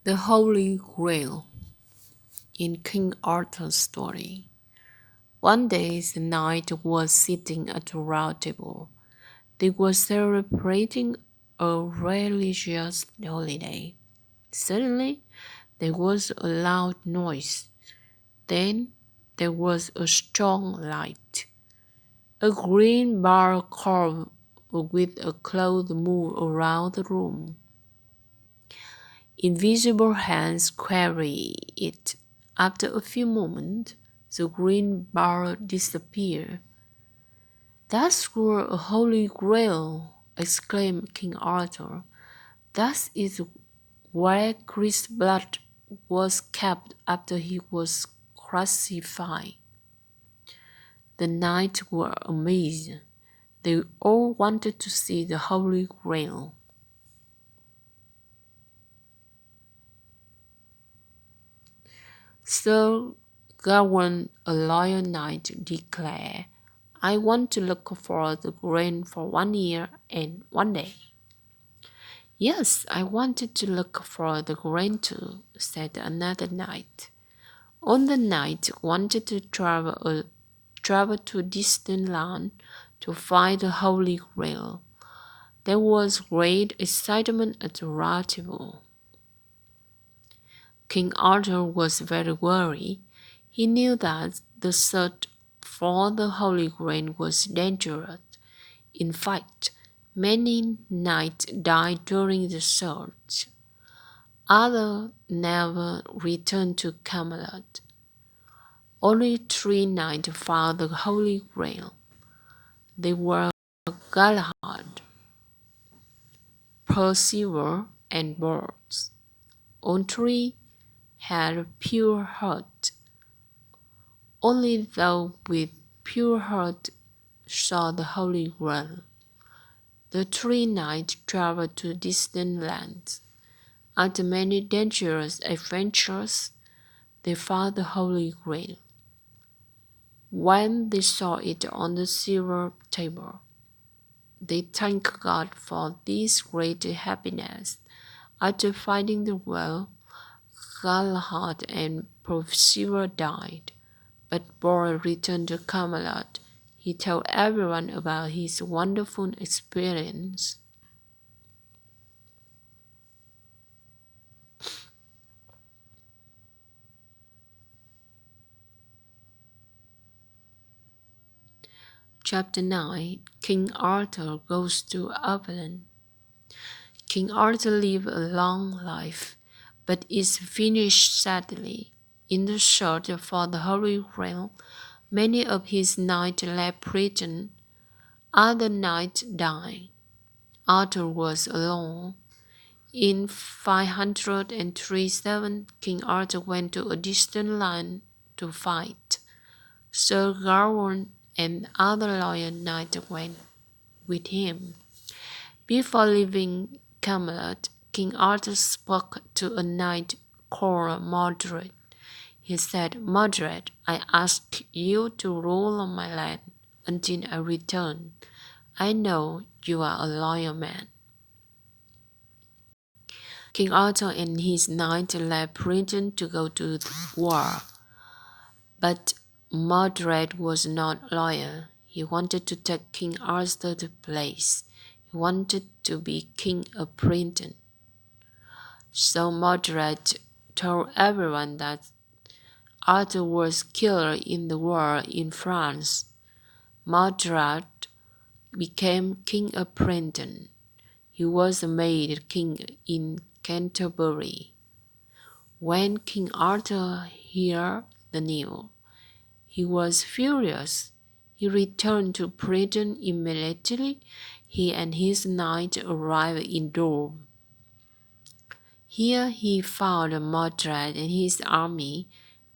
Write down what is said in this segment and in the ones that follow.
The Holy Grail in King Arthur's story. One day the knight was sitting at a round table. They were celebrating a religious holiday. Suddenly there was a loud noise. Then there was a strong light. A green bar curved with a cloud moved around the room. Invisible hands carried it. After a few moments, the green bar disappeared. That's a holy grail, exclaimed King Arthur. That is where Christ's blood was kept after he was crucified. The knights were amazed. They all wanted to see the holy grail. Sir Gawain, a loyal knight, declared, I want to look for the grain for 1 year and 1 day. Yes, I wanted to look for the grain too, said another knight. On the knight wanted to travel to a distant land to find the Holy Grail. There was great excitement at the round table. King Arthur was very worried. He knew that the search for the Holy Grail was dangerous. In fact, many knights died during the search. Others never returned to Camelot. Only 3 knights found the Holy Grail. They were Galahad, Percival, and Bors. All 3 had a pure heart. Only those with pure heart saw the Holy Grail. The 3 knights traveled to distant lands. After many dangerous adventures, they found the Holy Grail. When they saw it on the silver table, they thanked God for this great happiness. After finding the well, Galahad and Percival died, but Bors returned to Camelot. He told everyone about his wonderful experience. Chapter 9 King Arthur Goes to Ireland. King Arthur lived a long life, but it finished sadly. In the search for the Holy Grail, many of his knights left prison. Other knights died. Arthur was alone. In 537, King Arthur went to a distant land to fight. Sir Gawain and other loyal knights went with him. Before leaving Camelot, King Arthur spoke to a knight called Mordred. He said, Mordred, I ask you to rule my land until I return. I know you are a loyal man. King Arthur and his knights left prison to go to war. But Mordred was not loyal. He wanted to take King Arthur's place. He wanted to be king of Britain. So Mordred told everyone that Arthur was killed in the war in France. Mordred became king of Britain. He was made king in Canterbury. When King Arthur heard the news, he was furious. He returned to Britain immediately. He and his knights arrived in Dover. Here he found Mordred and his army.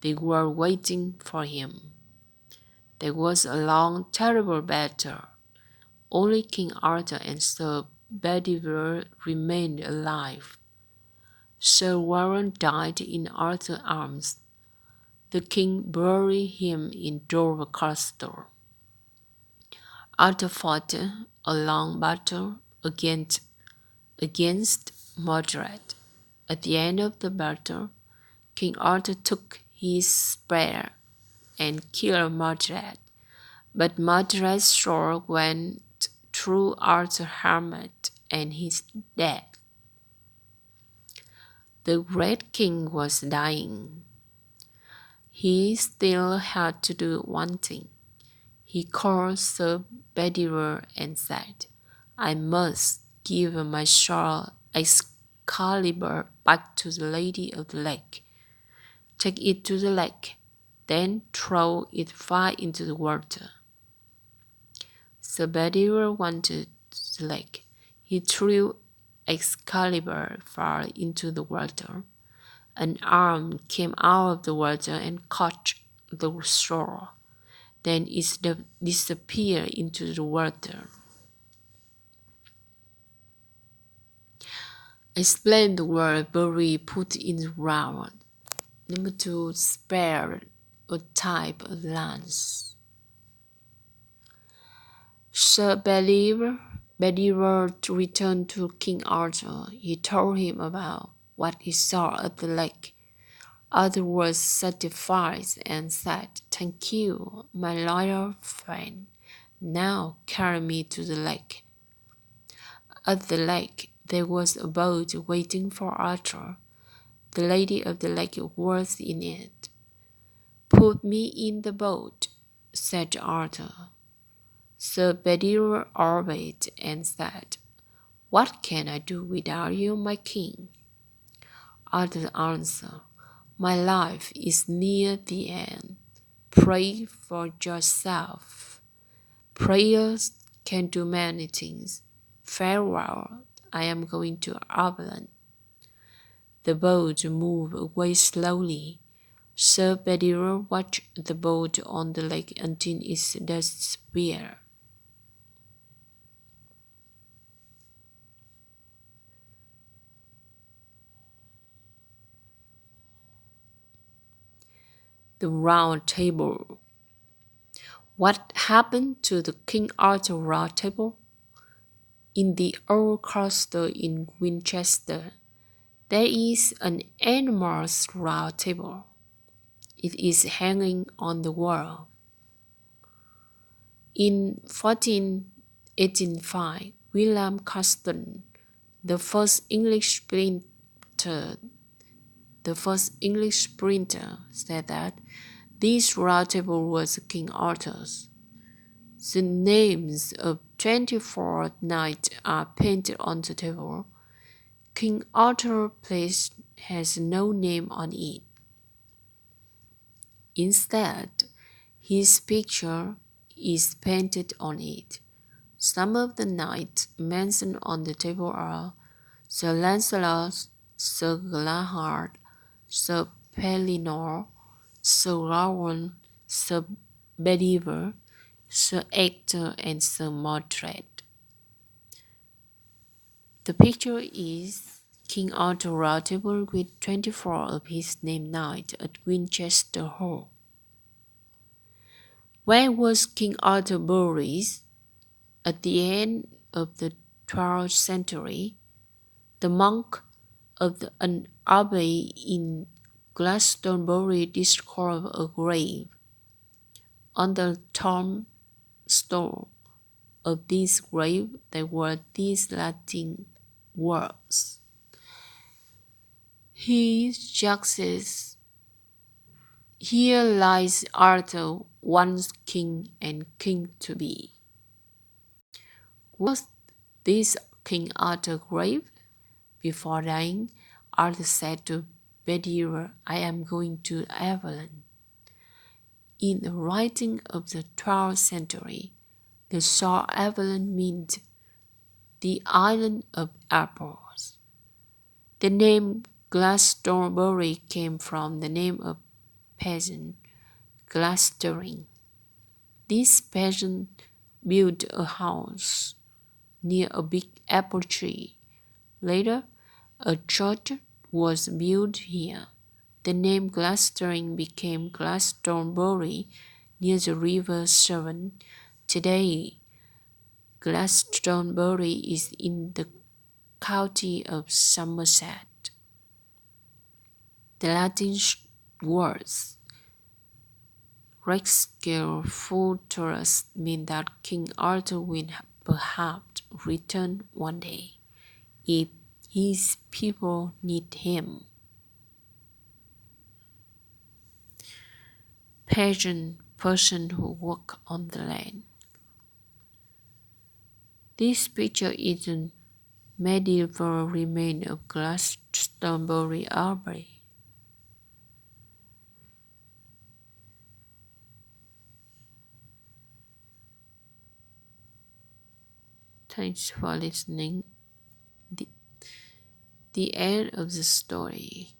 They were waiting for him. There was a long, terrible battle. Only King Arthur and Sir Bedivere remained alive. Sir Warren died in Arthur's arms. The king buried him in Dover Castle. Arthur fought a long battle against Mordred. At the end of the battle, King Arthur took his spear and killed Mordred, but Mordred's sword went through Arthur's helmet and he's dead. The great king was dying. He still had to do one thing. He called Sir Bedivere and said, I must give my sword Excalibur back to the Lady of the Lake. Take it to the lake, then throw it far into the water. Sir Bedivere went to the lake. He threw Excalibur far into the water. An arm came out of the water and caught the sword. Then it disappeared into the water. Explain the word bury put in the ground. Number 2, spear, a type of lance. Sir Bedivere returned to King Arthur. He told him about what he saw at the lake. Arthur was satisfied and said, Thank you, my loyal friend. Now carry me to the lake. At the lake, there was a boat waiting for Arthur. The Lady of the Lake was in it. Put me in the boat, said Arthur. Sir Bedivere obeyed and said, What can I do without you, my king? Arthur answered, My life is near the end. Pray for yourself. Prayers can do many things. Farewell, I am going to Avalon. The boat moved away slowly. Sir Bedivere watched the boat on the lake until it disappeared. The Round Table. What happened to the King Arthur Round Table? In the old castle in Winchester, there is an enormous round table. It is hanging on the wall. In 1485, William Caston, the first English sprinter, said that this round table was King Arthur's. The names of 24 knights are painted on the table. King Arthur's place has no name on it. Instead, his picture is painted on it. Some of the knights mentioned on the table are Sir Lancelot, Sir Galahad, Sir Pellinore, Sir Gawain, Sir Bedivere, Sir Ector, and Sir Mordred. The picture is King Arthur Round Table with 24 of his named knights at Winchester Hall. Where was King Arthur buried? At the end of the 12th century, the monk of an abbey in Glastonbury discovered a grave. On the tombstone of this grave there were these Latin words: Here lies Arthur, once king and king to be. Was this King Arthur's grave? Before dying, Arthur said to Bedivere, I am going to Avalon. In the writing of the 12th century, the shore Avalon meant the island of apples. The name Glastonbury came from the name of peasant, Glastonbury. This peasant built a house near a big apple tree. Later, a church was built here. The name Glastonbury became Glastonbury near the river Severn. Today, Glastonbury is in the county of Somerset. The Latin words Rexgale Fortress mean that King Arthur will perhaps return one day if his people need him. Peasant, person who work on the land. This picture is a medieval remain of Glastonbury Abbey. Thanks for listening. The end of the story.